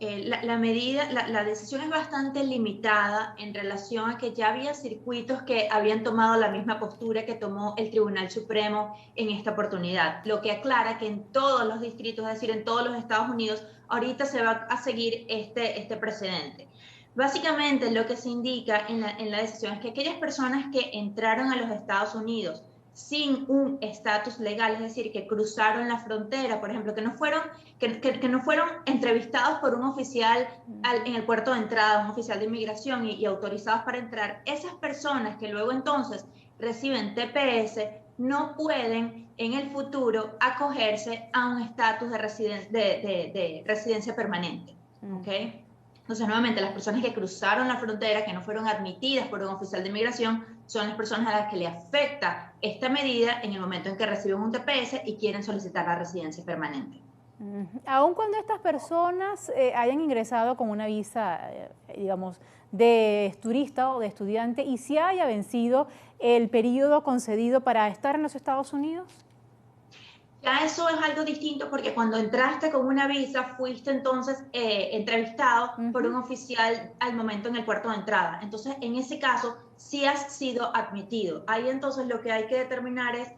la decisión es bastante limitada en relación a que ya había circuitos que habían tomado la misma postura que tomó el Tribunal Supremo en esta oportunidad, lo que aclara que en todos los distritos, es decir, en todos los Estados Unidos, ahorita se va a seguir este precedente. Básicamente lo que se indica en la decisión es que aquellas personas que entraron a los Estados Unidos sin un estatus legal, es decir, que cruzaron la frontera, por ejemplo, que no fueron entrevistados por un oficial en el puerto de entrada, un oficial de inmigración y autorizados para entrar, esas personas que luego entonces reciben TPS no pueden en el futuro acogerse a un estatus de residencia permanente. ¿Okay? Entonces, nuevamente, las personas que cruzaron la frontera, que no fueron admitidas por un oficial de inmigración, son las personas a las que le afecta esta medida en el momento en que reciben un TPS y quieren solicitar la residencia permanente. Aun cuando estas personas hayan ingresado con una visa, digamos, de turista o de estudiante, y si haya vencido el periodo concedido para estar en los Estados Unidos. Ya eso es algo distinto porque cuando entraste con una visa fuiste entonces entrevistado por un oficial al momento en el puerto de entrada. Entonces, en ese caso, sí has sido admitido. Ahí entonces lo que hay que determinar es,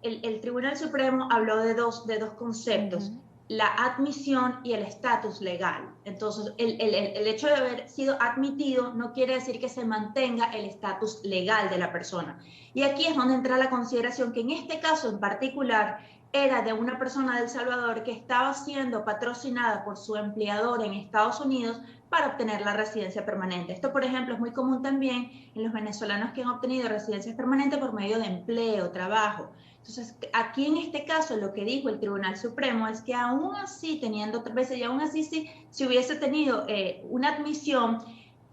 el Tribunal Supremo habló de dos conceptos, la admisión y el estatus legal. Entonces, el hecho de haber sido admitido no quiere decir que se mantenga el estatus legal de la persona. Y aquí es donde entra la consideración que en este caso en particular, era de una persona de El Salvador que estaba siendo patrocinada por su empleador en Estados Unidos para obtener la residencia permanente. Esto, por ejemplo, es muy común también en los venezolanos que han obtenido residencias permanentes por medio de empleo, trabajo. Entonces, aquí en este caso, lo que dijo el Tribunal Supremo es que aún así, teniendo veces, y aún así si hubiese tenido una admisión,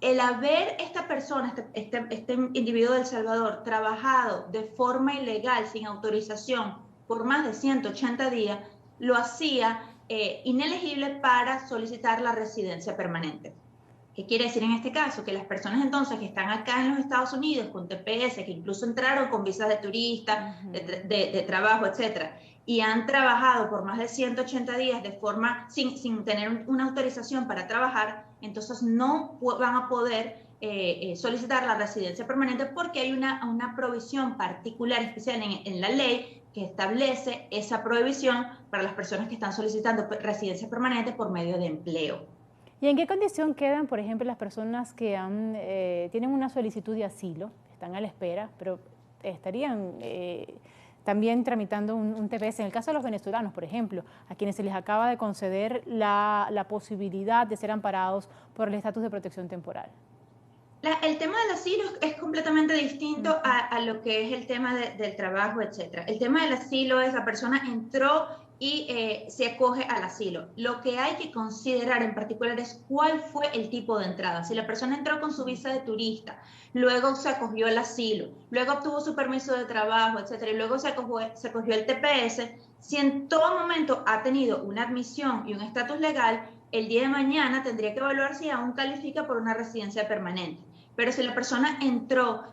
el haber esta persona, este individuo de El Salvador, trabajado de forma ilegal, sin autorización, por más de 180 días, lo hacía inelegible para solicitar la residencia permanente. ¿Qué quiere decir en este caso? Que las personas entonces que están acá en los Estados Unidos con TPS, que incluso entraron con visas de turista, de trabajo, etcétera, y han trabajado por más de 180 días de forma sin tener una autorización para trabajar, entonces no van a poder solicitar la residencia permanente porque hay una provisión particular, especial en la ley, que establece esa prohibición para las personas que están solicitando residencia permanente por medio de empleo. ¿Y en qué condición quedan, por ejemplo, las personas que tienen una solicitud de asilo, están a la espera, pero estarían también tramitando un TPS? En el caso de los venezolanos, por ejemplo, a quienes se les acaba de conceder la posibilidad de ser amparados por el estatus de protección temporal. El tema del asilo es completamente distinto a lo que es el tema del trabajo, etc. El tema del asilo es la persona entró y se acoge al asilo. Lo que hay que considerar en particular es cuál fue el tipo de entrada. Si la persona entró con su visa de turista, luego se acogió al asilo, luego obtuvo su permiso de trabajo, etc., y luego se acogió el TPS, si en todo momento ha tenido una admisión y un estatus legal, el día de mañana tendría que evaluar si aún califica por una residencia permanente. Pero si la persona entró,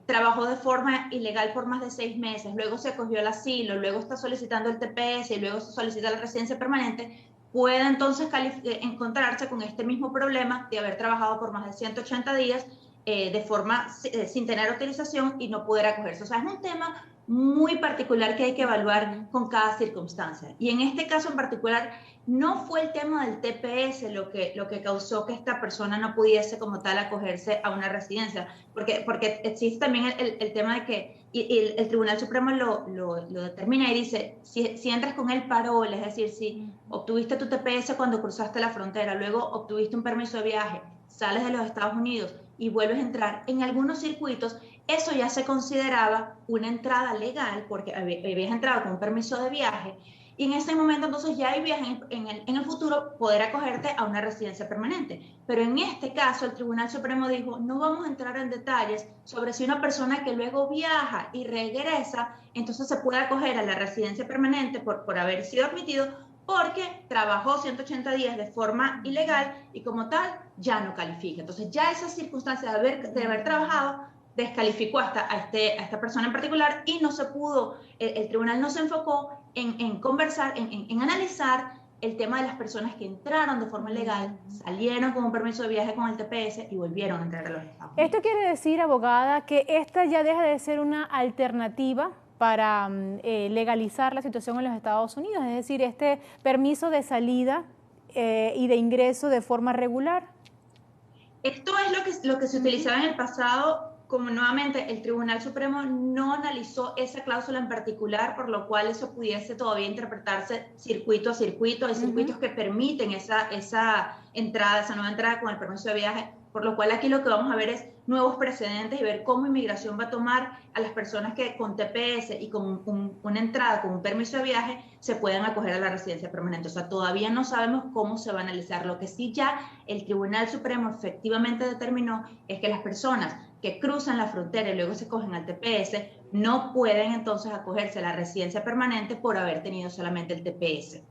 trabajó de forma ilegal por más de 6 meses, luego se acogió al asilo, luego está solicitando el TPS y luego se solicita la residencia permanente, puede entonces encontrarse con este mismo problema de haber trabajado por más de 180 días de forma sin tener autorización y no poder acogerse. O sea, es un tema muy particular que hay que evaluar con cada circunstancia. Y en este caso en particular, no fue el tema del TPS lo que causó que esta persona no pudiese como tal acogerse a una residencia, porque existe también el tema de que y el Tribunal Supremo lo determina y dice, si entras con el parol, es decir, si obtuviste tu TPS cuando cruzaste la frontera, luego obtuviste un permiso de viaje, sales de los Estados Unidos y vuelves a entrar en algunos circuitos, eso ya se consideraba una entrada legal porque habías entrado con un permiso de viaje y en ese momento entonces ya hay viaje en el futuro poder acogerte a una residencia permanente. Pero en este caso el Tribunal Supremo dijo, no vamos a entrar en detalles sobre si una persona que luego viaja y regresa, entonces se puede acoger a la residencia permanente por haber sido admitido porque trabajó 180 días de forma ilegal y como tal ya no califica. Entonces ya esa circunstancia de haber trabajado descalificó a esta persona en particular y no se pudo, el tribunal no se enfocó en conversar, en analizar el tema de las personas que entraron de forma legal, salieron con un permiso de viaje con el TPS y volvieron a entrar a los Estados Unidos. Esto quiere decir, abogada, que esta ya deja de ser una alternativa para legalizar la situación en los Estados Unidos, es decir, este permiso de salida y de ingreso de forma regular. Esto es lo que se utilizaba en el pasado, como nuevamente el Tribunal Supremo no analizó esa cláusula en particular, por lo cual eso pudiese todavía interpretarse circuito a circuito. Hay circuitos que permiten esa entrada, esa nueva entrada con el permiso de viaje, por lo cual aquí lo que vamos a ver es nuevos precedentes y ver cómo inmigración va a tomar a las personas que con TPS y con una entrada, con un permiso de viaje, se puedan acoger a la residencia permanente. O sea, todavía no sabemos cómo se va a analizar. Lo que sí ya el Tribunal Supremo efectivamente determinó es que las personas que cruzan la frontera y luego se cogen al TPS no pueden entonces acogerse a la residencia permanente por haber tenido solamente el TPS.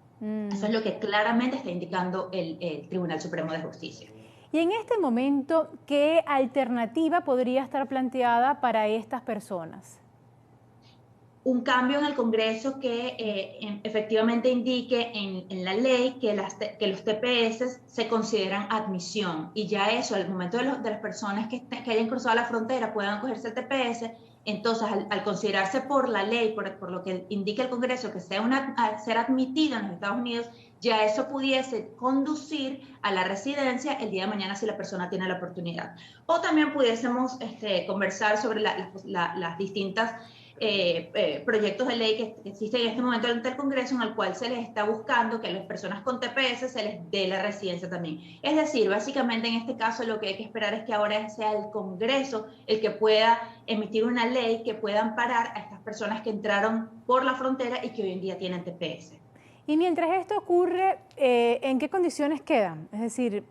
Eso es lo que claramente está indicando el Tribunal Supremo de Justicia. Y en este momento, ¿qué alternativa podría estar planteada para estas personas? Un cambio en el Congreso que efectivamente indique en la ley que los TPS se consideran admisión, y ya eso, al momento de las personas que hayan cruzado la frontera puedan acogerse al TPS, entonces al considerarse por la ley, por lo que indica el Congreso, que sea al ser admitido en los Estados Unidos, ya eso pudiese conducir a la residencia el día de mañana si la persona tiene la oportunidad. O también pudiésemos conversar sobre las distintas proyectos de ley que existen en este momento ante el Congreso, en el cual se les está buscando que a las personas con TPS se les dé la residencia también. Es decir, básicamente en este caso lo que hay que esperar es que ahora sea el Congreso el que pueda emitir una ley que pueda amparar a estas personas que entraron por la frontera y que hoy en día tienen TPS. Y mientras esto ocurre, ¿en qué condiciones quedan? Es decir,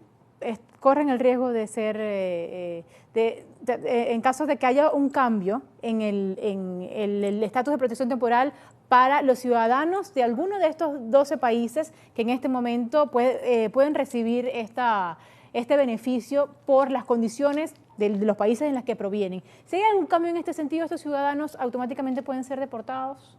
corren el riesgo de ser, en caso de que haya un cambio en el estatus de protección temporal para los ciudadanos de alguno de estos 12 países que en este momento pueden recibir este beneficio por las condiciones de los países en los que provienen. Si hay algún cambio en este sentido, ¿estos ciudadanos automáticamente pueden ser deportados?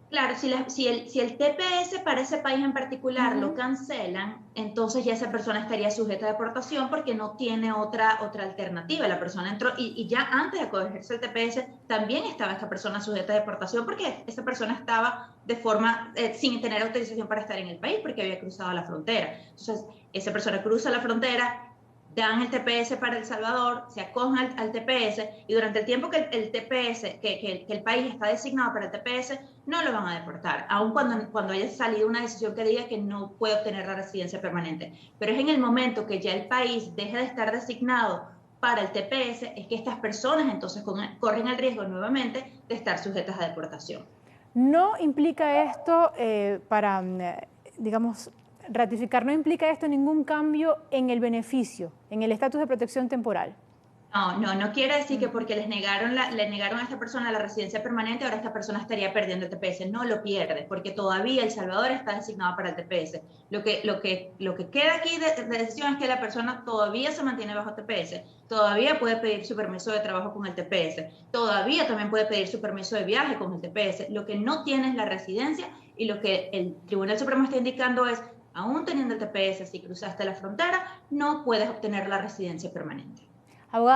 Claro, si el TPS para ese país en particular lo cancelan, entonces ya esa persona estaría sujeta a deportación porque no tiene otra alternativa. La persona entró y ya antes de acogerse el TPS también estaba esta persona sujeta a deportación porque esa persona estaba de forma sin tener autorización para estar en el país porque había cruzado la frontera. Entonces, esa persona cruza la frontera, dan el TPS para El Salvador, se acogen al TPS y durante el tiempo que el TPS, que el país está designado para el TPS, no lo van a deportar, aun cuando haya salido una decisión que diga que no puede obtener la residencia permanente. Pero es en el momento que ya el país deje de estar designado para el TPS, es que estas personas entonces corren el riesgo nuevamente de estar sujetas a deportación. ¿No implica esto digamos, ratificar, no implica esto ningún cambio en el beneficio, en el estatus de protección temporal? No quiere decir que porque le negaron a esta persona la residencia permanente, ahora esta persona estaría perdiendo el TPS. No lo pierde, porque todavía El Salvador está designado para el TPS. Lo que queda aquí de decisión es que la persona todavía se mantiene bajo TPS, todavía puede pedir su permiso de trabajo con el TPS, todavía también puede pedir su permiso de viaje con el TPS. Lo que no tiene es la residencia, y lo que el Tribunal Supremo está indicando es, aún teniendo el TPS, si cruzaste la frontera, no puedes obtener la residencia permanente. Abogada.